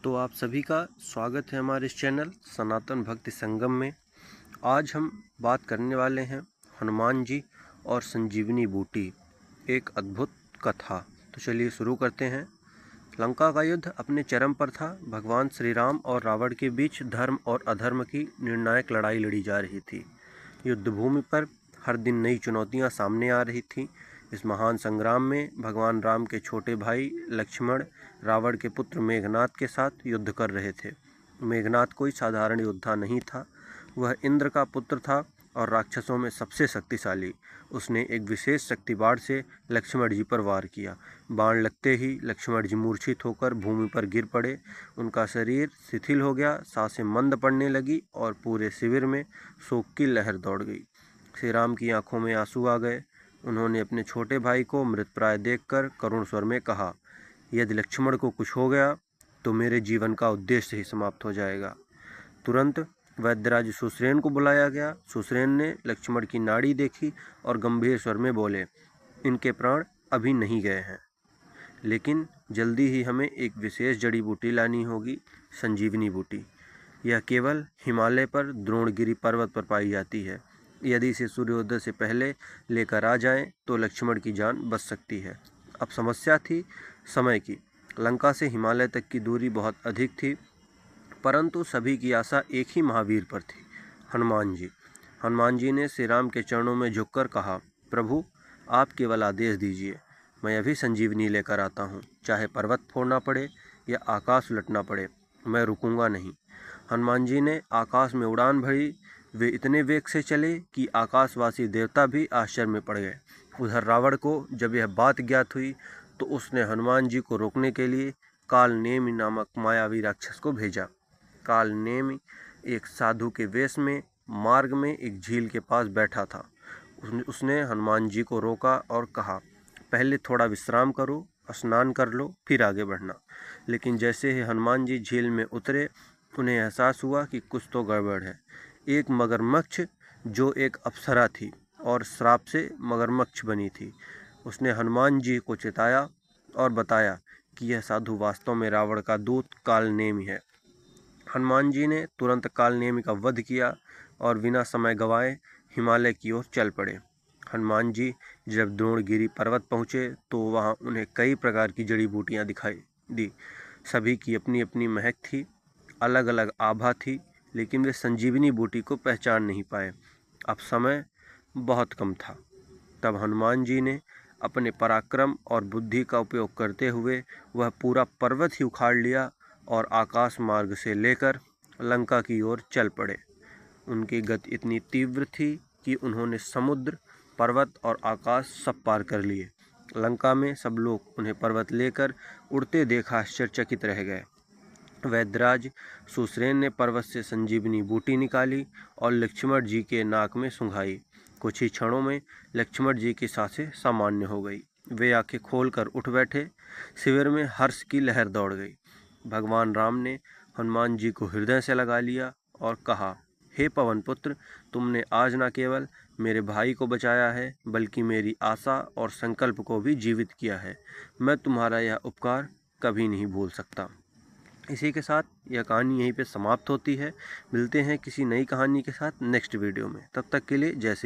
तो आप सभी का स्वागत है हमारे इस चैनल सनातन भक्ति संगम में। आज हम बात करने वाले हैं हनुमान जी और संजीवनी बूटी, एक अद्भुत कथा। तो चलिए शुरू करते हैं। लंका का युद्ध अपने चरम पर था। भगवान श्री राम और रावण के बीच धर्म और अधर्म की निर्णायक लड़ाई लड़ी जा रही थी। युद्ध भूमि पर हर दिन नई चुनौतियां सामने आ रही थीं। इस महान संग्राम में भगवान राम के छोटे भाई लक्ष्मण रावण के पुत्र मेघनाद के साथ युद्ध कर रहे थे। मेघनाद कोई साधारण योद्धा नहीं था, वह इंद्र का पुत्र था और राक्षसों में सबसे शक्तिशाली। उसने एक विशेष शक्ति बाण से लक्ष्मण जी पर वार किया। बाण लगते ही लक्ष्मण जी मूर्छित होकर भूमि पर गिर पड़े। उनका शरीर शिथिल हो गया, सांसें मंद पड़ने लगी और पूरे शिविर में शोक की लहर दौड़ गई। श्री राम की आंखों में आंसू आ गए। उन्होंने अपने छोटे भाई को मृतप्राय देखकर करुण स्वर में कहा, यदि लक्ष्मण को कुछ हो गया तो मेरे जीवन का उद्देश्य ही समाप्त हो जाएगा। तुरंत वैद्यराज सुश्रेन को बुलाया गया। सुश्रेन ने लक्ष्मण की नाड़ी देखी और गंभीर स्वर में बोले, इनके प्राण अभी नहीं गए हैं, लेकिन जल्दी ही हमें एक विशेष जड़ी बूटी लानी होगी, संजीवनी बूटी। यह केवल हिमालय पर द्रोणगिरी पर्वत पर पाई जाती है। यदि इसे सूर्योदय से पहले लेकर आ जाएं तो लक्ष्मण की जान बच सकती है। अब समस्या थी समय की। लंका से हिमालय तक की दूरी बहुत अधिक थी, परंतु सभी की आशा एक ही महावीर पर थी, हनुमान जी। हनुमान जी ने श्री राम के चरणों में झुककर कहा, प्रभु आप केवल आदेश दीजिए, मैं अभी संजीवनी लेकर आता हूँ। चाहे पर्वत फोड़ना पड़े या आकाश उलटना पड़े, मैं रुकूंगा नहीं। हनुमान जी ने आकाश में उड़ान भरी। वे इतने वेग से चले कि आकाशवासी देवता भी आश्चर्य में पड़ गए। उधर रावण को जब यह बात ज्ञात हुई तो उसने हनुमान जी को रोकने के लिए कालनेमि नामक मायावी राक्षस को भेजा। कालनेमि एक साधु के वेश में मार्ग में एक झील के पास बैठा था। उसने हनुमान जी को रोका और कहा, पहले थोड़ा विश्राम करो, स्नान कर लो, फिर आगे बढ़ना। लेकिन जैसे ही हनुमान जी झील में उतरे, उन्हें एहसास हुआ कि कुछ तो गड़बड़ है। एक मगरमच्छ, जो एक अप्सरा थी और श्राप से मगरमच्छ बनी थी, उसने हनुमान जी को चिताया और बताया कि यह साधु वास्तव में रावण का दूत कालनेमि है। हनुमान जी ने तुरंत कालनेमि का वध किया और बिना समय गंवाए हिमालय की ओर चल पड़े। हनुमान जी जब द्रोणगिरी पर्वत पहुँचे तो वहाँ उन्हें कई प्रकार की जड़ी बूटियाँ दिखाई दी। सभी की अपनी अपनी महक थी, अलग अलग आभा थी, लेकिन वे संजीवनी बूटी को पहचान नहीं पाए। अब समय बहुत कम था। तब हनुमान जी ने अपने पराक्रम और बुद्धि का उपयोग करते हुए वह पूरा पर्वत ही उखाड़ लिया और आकाश मार्ग से लेकर लंका की ओर चल पड़े। उनकी गति इतनी तीव्र थी कि उन्होंने समुद्र, पर्वत और आकाश सब पार कर लिए। लंका में सब लोग उन्हें पर्वत लेकर उड़ते देख आश्चर्यचकित रह गए। वैद्यराज सुश्रेन ने पर्वत से संजीवनी बूटी निकाली और लक्ष्मण जी के नाक में सूंघाई। कुछ ही क्षणों में लक्ष्मण जी की सांसें सामान्य हो गई। वे आंखें खोलकर उठ बैठे। शिविर में हर्ष की लहर दौड़ गई। भगवान राम ने हनुमान जी को हृदय से लगा लिया और कहा, हे पवन पुत्र, तुमने आज न केवल मेरे भाई को बचाया है, बल्कि मेरी आशा और संकल्प को भी जीवित किया है। मैं तुम्हारा यह उपकार कभी नहीं भूल सकता। इसी के साथ यह कहानी यहीं पे समाप्त होती है। मिलते हैं किसी नई कहानी के साथ नेक्स्ट वीडियो में। तब तक के लिए जय श्री राम।